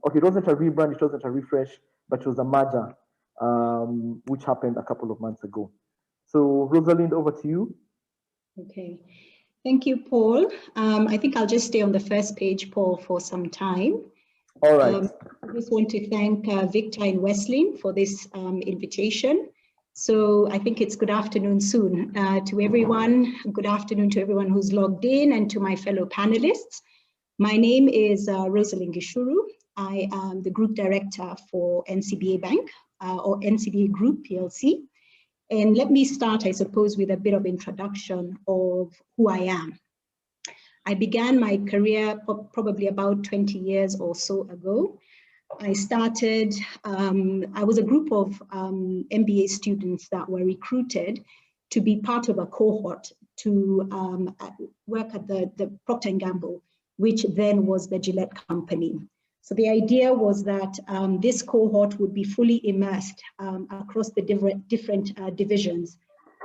Okay, it wasn't a rebrand, it wasn't a refresh, but it was a merger, which happened a couple of months ago. So Rosalind, over to you. Okay, thank you, Paul. I think I'll just stay on the first page, Paul, for some time. All right. I just want to thank Victor and Wesley for this invitation. So I think it's good afternoon soon to everyone. Good afternoon to everyone who's logged in and to my fellow panelists. My name is Rosalind Gichuru. I am the Group Director for NCBA Bank or NCBA Group PLC. And let me start, I suppose, with a bit of introduction of who I am. I began my career probably about 20 years or so ago. I started, I was a group of MBA students that were recruited to be part of a cohort to work at the Procter & Gamble, which then was the Gillette company. So the idea was that this cohort would be fully immersed across the different divisions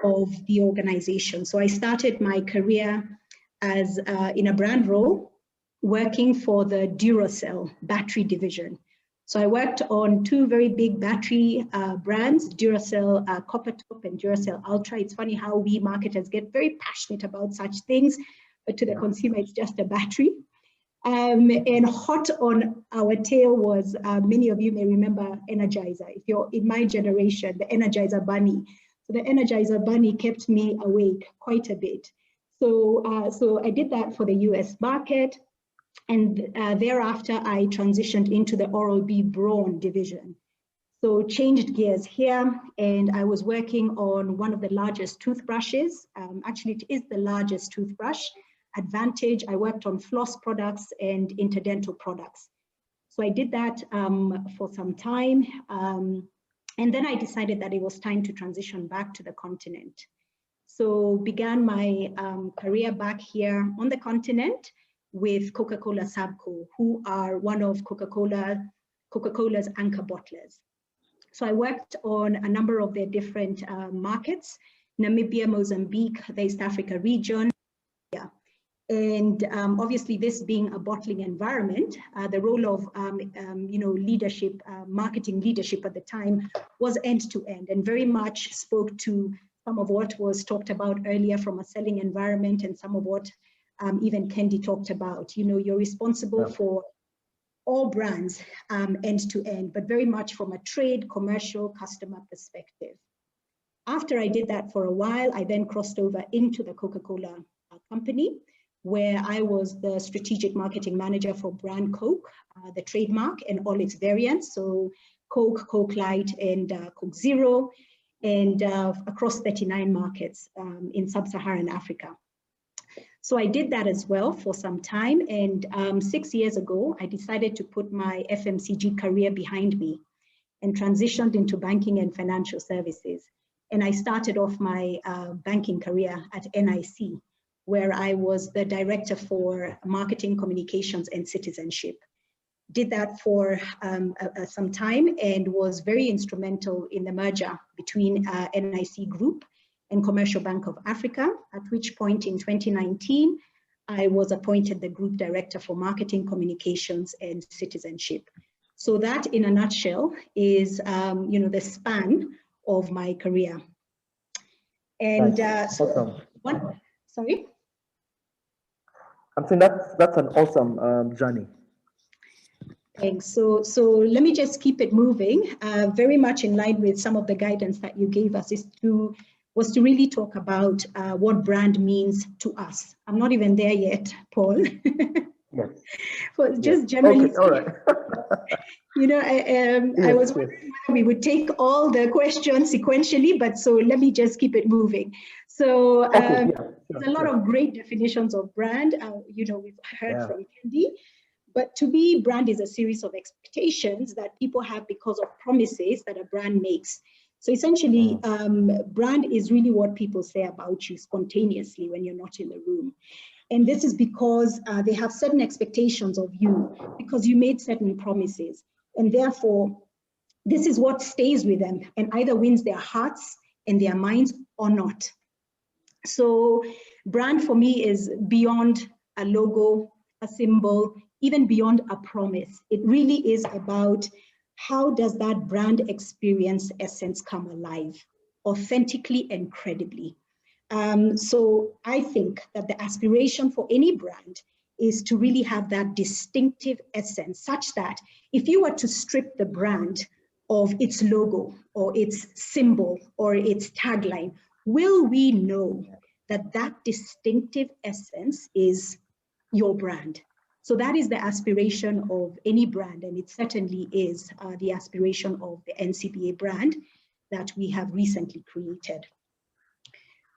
of the organization. So I started my career as in a brand role, working for the Duracell battery division. So I worked on two very big battery brands, Duracell Copper Top and Duracell Ultra. It's funny how we marketers get very passionate about such things, but to the consumer, it's just a battery. And hot on our tail was, many of you may remember Energizer. If you're in my generation, the Energizer Bunny. So the Energizer Bunny kept me awake quite a bit. So I did that for the US market. And thereafter, I transitioned into the Oral-B Braun division. So changed gears here, and I was working on one of the largest toothbrushes. Actually, it is the largest toothbrush, Advantage. I worked on floss products and interdental products. So I did that for some time. And then I decided that it was time to transition back to the continent. So began my career back here on the continent with Coca-Cola Sabco, who are one of Coca-Cola's anchor bottlers. So I worked on a number of their different markets, Namibia, Mozambique, the East Africa region. Yeah. And obviously this being a bottling environment, the role of leadership, marketing leadership at the time was end-to-end and very much spoke to some of what was talked about earlier from a selling environment and some of what even Kendi talked about. You know, you're responsible for all brands end to end, but very much from a trade, commercial, customer perspective. After I did that for a while, I then crossed over into the Coca-Cola company, where I was the strategic marketing manager for brand Coke, the trademark and all its variants. So Coke, Coke Light, and Coke Zero, and across 39 markets in sub-Saharan Africa. So I did that as well for some time. And 6 years ago, I decided to put my FMCG career behind me and transitioned into banking and financial services. And I started off my banking career at NIC, where I was the director for marketing, communications, and citizenship. Did that for some time and was very instrumental in the merger between NIC Group and Commercial Bank of Africa, at which point in 2019, I was appointed the Group Director for Marketing, Communications, and Citizenship. So that, in a nutshell, is the span of my career. And awesome. Sorry? I'm saying that's an awesome journey. Thanks. So let me just keep it moving. Very much in line with some of the guidance that you gave us was to really talk about what brand means to us. I'm not even there yet, Paul. Yes. But just generally, okay, all right. I was wondering whether we would take all the questions sequentially, but so let me just keep it moving. So there's a lot of great definitions of brand. We've heard from Kendi, but to me, brand is a series of expectations that people have because of promises that a brand makes. So essentially, brand is really what people say about you spontaneously when you're not in the room. And this is because they have certain expectations of you because you made certain promises. And therefore, this is what stays with them and either wins their hearts and their minds or not. So brand for me is beyond a logo, a symbol, even beyond a promise. It really is about how does that brand experience essence come alive, authentically and credibly. So I think that the aspiration for any brand is to really have that distinctive essence, such that if you were to strip the brand of its logo or its symbol or its tagline, will we know that that distinctive essence is your brand? So that is the aspiration of any brand, and it certainly is the aspiration of the NCBA brand that we have recently created.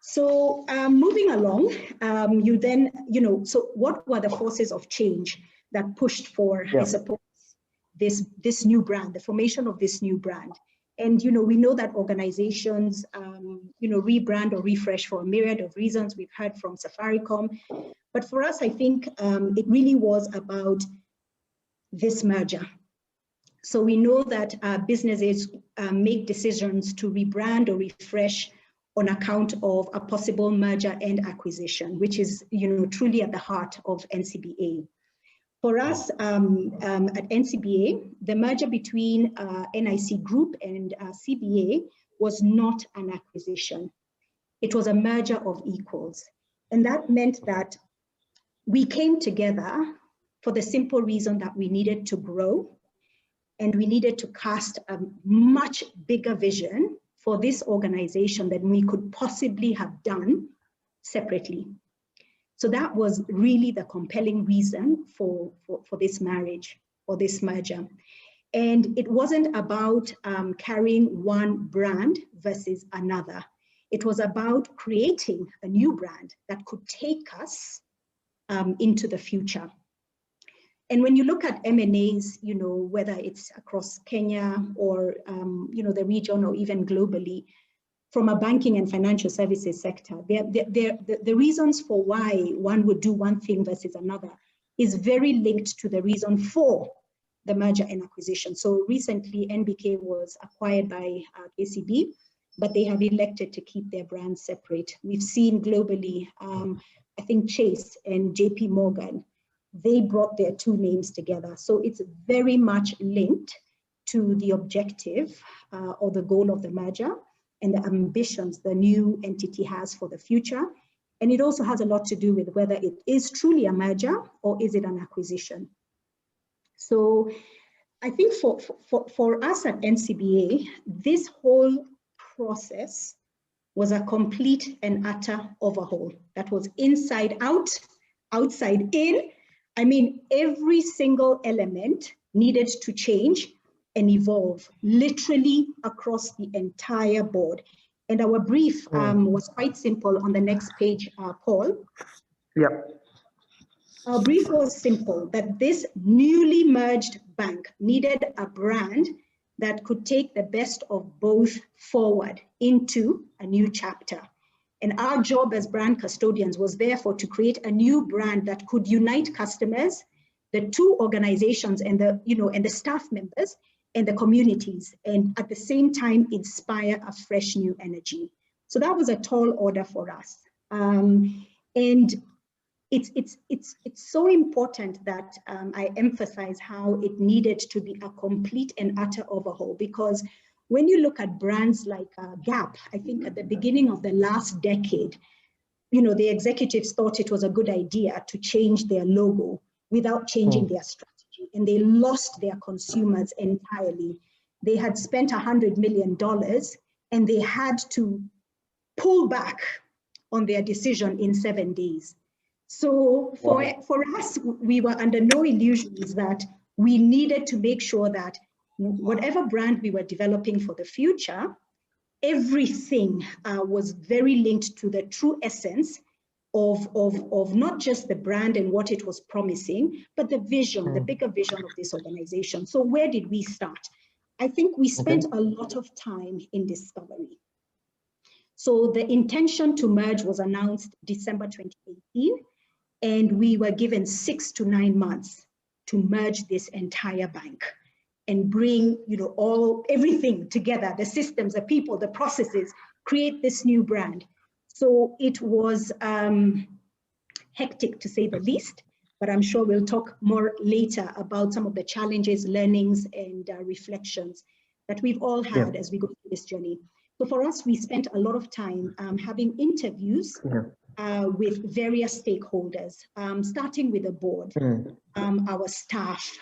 So moving along, you then, so what were the forces of change that pushed for, I suppose, this new brand, the formation of this new brand? And, we know that organizations, rebrand or refresh for a myriad of reasons. We've heard from Safaricom. But for us, I think it really was about this merger. So we know that businesses make decisions to rebrand or refresh on account of a possible merger and acquisition, which is, truly at the heart of NCBA. For us at NCBA, the merger between NIC Group and CBA was not an acquisition. It was a merger of equals. And that meant that we came together for the simple reason that we needed to grow, and we needed to cast a much bigger vision for this organization than we could possibly have done separately. So that was really the compelling reason for this marriage or this merger. And it wasn't about carrying one brand versus another. It was about creating a new brand that could take us into the future. And when you look at M&As, whether it's across Kenya or, the region or even globally, from a banking and financial services sector, the reasons for why one would do one thing versus another is very linked to the reason for the merger and acquisition. So recently, NBK was acquired by KCB, but they have elected to keep their brands separate. We've seen globally, I think Chase and JP Morgan, they brought their two names together. So it's very much linked to the objective or the goal of the merger and the ambitions the new entity has for the future. And it also has a lot to do with whether it is truly a merger or is it an acquisition. So I think for us at NCBA, this whole process was a complete and utter overhaul that was inside out, outside in. I mean, every single element needed to change and evolve literally across the entire board. And our brief was quite simple on the next page, Paul. Yep. Our brief was simple, that this newly merged bank needed a brand that could take the best of both forward into a new chapter. And our job as brand custodians was therefore to create a new brand that could unite customers, the two organizations and the staff members and the communities, and at the same time inspire a fresh new energy. So that was a tall order for us. And it's so important that I emphasize how it needed to be a complete and utter overhaul, because when you look at brands like Gap, I think at the beginning of the last decade, the executives thought it was a good idea to change their logo without changing their strategy, and they lost their consumers entirely. They had spent $100 million and they had to pull back on their decision in 7 days. So for us, we were under no illusions that we needed to make sure that whatever brand we were developing for the future, everything was very linked to the true essence of not just the brand and what it was promising, but the vision, the bigger vision of this organization. So where did we start? I think we spent a lot of time in discovery. So the intention to merge was announced December 2018, and we were given 6 to 9 months to merge this entire bank and bring, everything together, the systems, the people, the processes, create this new brand. So it was hectic, to say the least, but I'm sure we'll talk more later about some of the challenges, learnings, and reflections that we've all had as we go through this journey. So for us, we spent a lot of time having interviews with various stakeholders, starting with the board, our staff,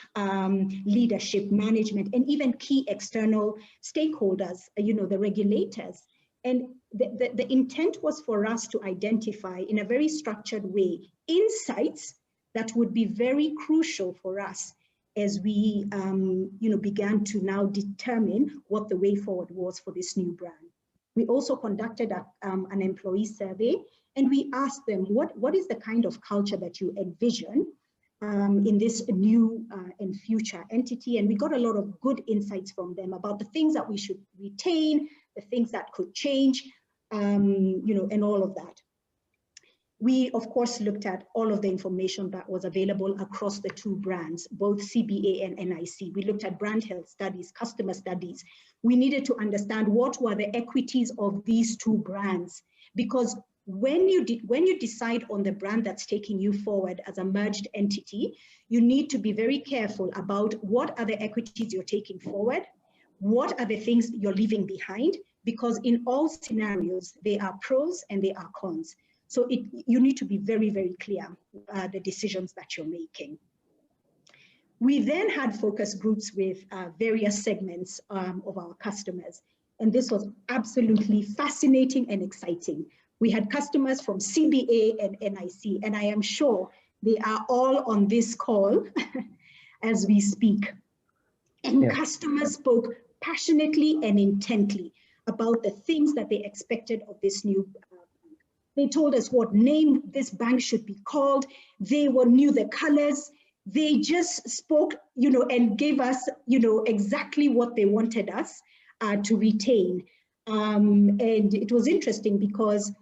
leadership, management, and even key external stakeholders, the regulators. And the intent was for us to identify in a very structured way insights that would be very crucial for us as we began to now determine what the way forward was for this new brand. We also conducted an employee survey, and we asked them, what is the kind of culture that you envision in this new and future entity? And we got a lot of good insights from them about the things that we should retain, the things that could change, and all of that. We, of course, looked at all of the information that was available across the two brands, both CBA and NIC. We looked at brand health studies, customer studies. We needed to understand what were the equities of these two brands, because when you decide on the brand that's taking you forward as a merged entity, you need to be very careful about what are the equities you're taking forward, what are the things you're leaving behind, because in all scenarios, there are pros and there are cons. So you need to be very, very clear the decisions that you're making. We then had focus groups with various segments of our customers. And this was absolutely fascinating and exciting. We had customers from CBA and NIC, and I am sure they are all on this call as we speak. And customers spoke passionately and intently about the things that they expected of this new bank. They told us what name this bank should be called. They knew the colors. They just spoke, and gave us, exactly what they wanted us to retain. And it was interesting because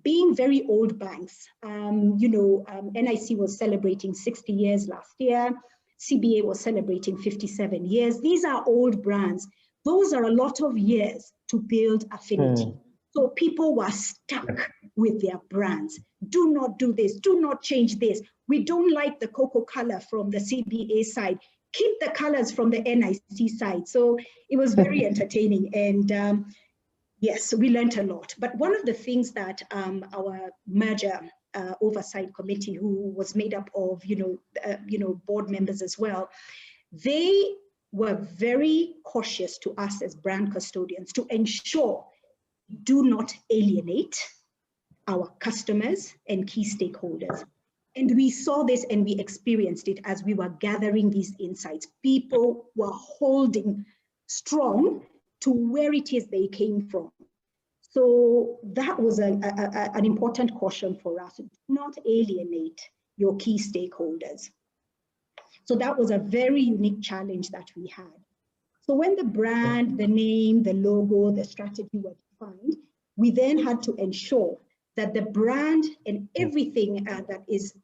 being very old banks, NIC was celebrating 60 years last year. CBA was celebrating 57 years. These are old brands. Those are a lot of years to build affinity. So people were stuck with their brands. Do not do this. Do not change this. We don't like the cocoa color from the CBA side. Keep the colors from the NIC side. So it was very entertaining. And yes, we learned a lot. But one of the things that our merger oversight committee, who was made up of board members as well, they were very cautious to us as brand custodians to ensure do not alienate our customers and key stakeholders. And we saw this and we experienced it as we were gathering these insights. People were holding strong to where it is they came from. So that was an important caution for us. Do not alienate your key stakeholders. So that was a very unique challenge that we had. So when the brand, the name, the logo, the strategy were defined, we then had to ensure that the brand and everything that is,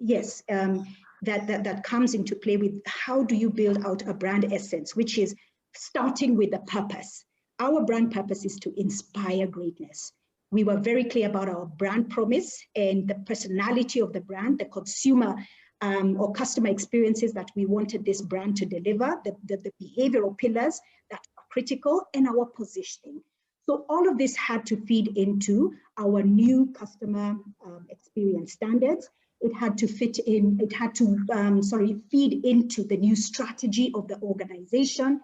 that comes into play with how do you build out a brand essence, which is starting with the purpose. Our brand purpose is to inspire greatness. We were very clear about our brand promise and the personality of the brand, the consumer or customer experiences that we wanted this brand to deliver, the behavioral pillars that are critical, and our positioning. So all of this had to feed into our new customer experience standards. It had to fit in, it had to, feed into the new strategy of the organization.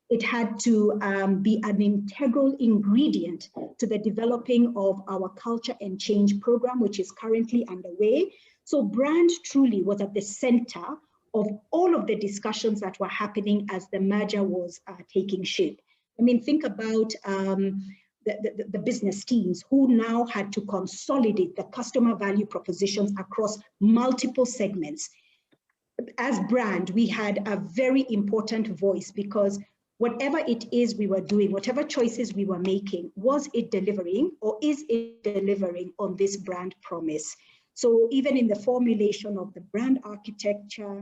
It had to be an integral ingredient to the developing of our culture and change program, which is currently underway. So brand truly was at the center of all of the discussions that were happening as the merger was taking shape. I mean, think about the business teams who now had to consolidate the customer value propositions across multiple segments. As brand, we had a very important voice because whatever it is we were doing, whatever choices we were making, was it delivering or is it delivering on this brand promise? So even in the formulation of the brand architecture,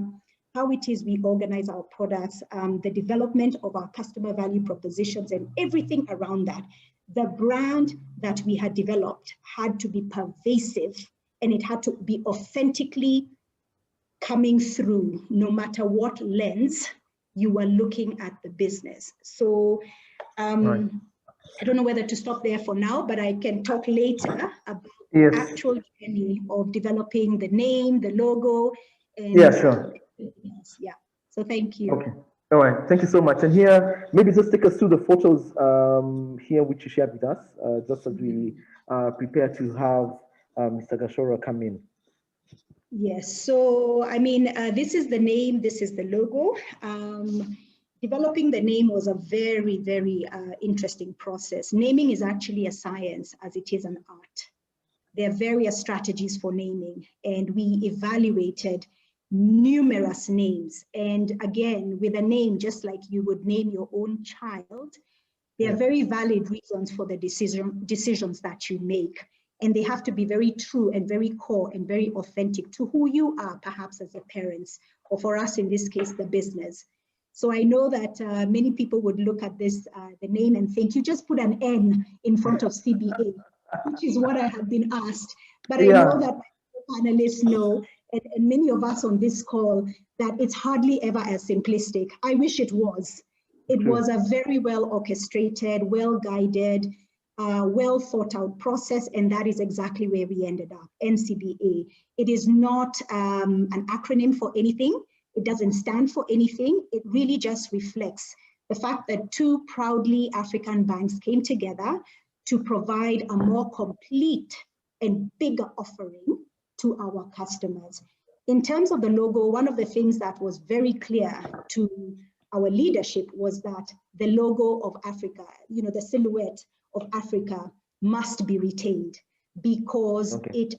how it is we organize our products, the development of our customer value propositions and everything around that, the brand that we had developed had to be pervasive and it had to be authentically coming through no matter what lens you are looking at the business. So Right. I don't know whether to stop there for now, but I can talk later about Yes. the actual journey of developing the name, the logo, and Yeah, sure. yes, yeah. So thank you. Okay. All right. Thank you so much. And here, maybe just take us through the photos here which you shared with us, just as we prepare to have Mr. Gichuru come in. Yes. So, I mean, this is the name, this is the logo. Developing the name was a very, very interesting process. Naming is actually a science as it is an art. There are various strategies for naming, and we evaluated numerous names. And again, with a name, just like you would name your own child, there are very valid reasons for the decisions that you make. And they have to be very true and very core and very authentic to who you are, perhaps as a parent, or for us in this case, the business. So I know that many people would look at this, the name, and think you just put an N in front of CBA, which is what I have been asked. But I know that panelists know, and many of us on this call, that it's hardly ever as simplistic. I wish it was. It was a very well orchestrated, well guided, well thought out process, and that is exactly where we ended up, NCBA. It is not an acronym for anything. It doesn't stand for anything. It really just reflects the fact that two proudly African banks came together to provide a more complete and bigger offering to our customers. In terms of the logo, one of the things that was very clear to our leadership was that the logo of Africa, you know, the silhouette of Africa must be retained, because it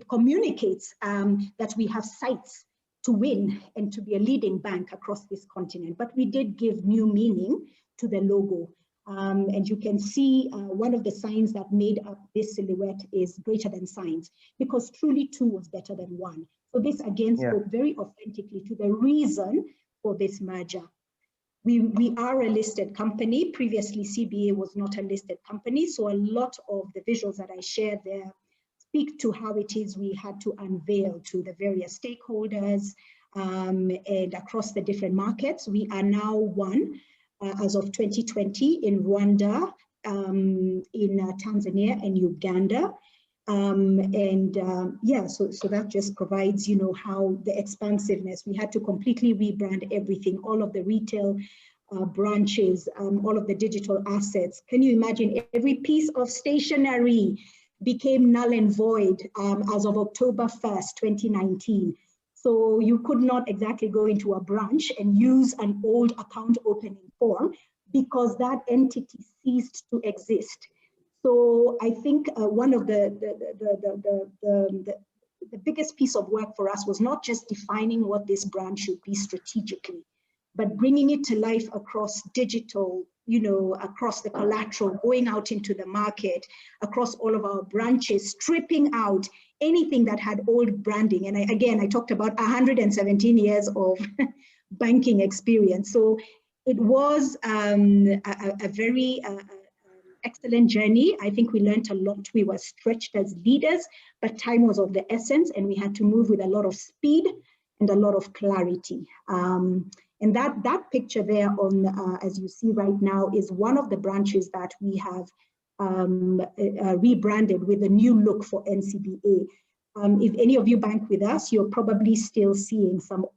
communicates that we have sights to win and to be a leading bank across this continent. But we did give new meaning to the logo. And you can see one of the signs that made up this silhouette is greater than signs, because truly two was better than one. So this again spoke very authentically to the reason for this merger. We are a listed company. Previously, CBA was not a listed company. So a lot of the visuals that I shared there speak to how it is we had to unveil to the various stakeholders and across the different markets. We are now one as of 2020 in Rwanda, in Tanzania and Uganda. So that just provides, you know, how the expansiveness, we had to completely rebrand everything, all of the retail branches, all of the digital assets. Can you imagine every piece of stationery became null and void as of October 1st, 2019. So you could not exactly go into a branch and use an old account opening form because that entity ceased to exist. So I think one of the biggest piece of work for us was not just defining what this brand should be strategically, but bringing it to life across digital, you know, across the collateral, going out into the market, across all of our branches, stripping out anything that had old branding. And I talked about 117 years of banking experience. So it was a very excellent journey. I think we learned a lot. We were stretched as leaders, but time was of the essence, and we had to move with a lot of speed and a lot of clarity. And that picture there on, as you see right now, is one of the branches that we have rebranded with a new look for NCBA. If any of you bank with us, you're probably still seeing some,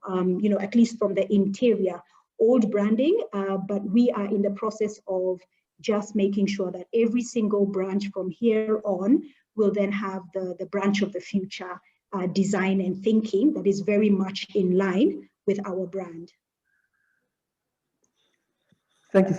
you know, at least from the interior, old branding, but we are in the process of just making sure that every single branch from here on will then have the branch of the future design and thinking that is very much in line with our brand. Thank you.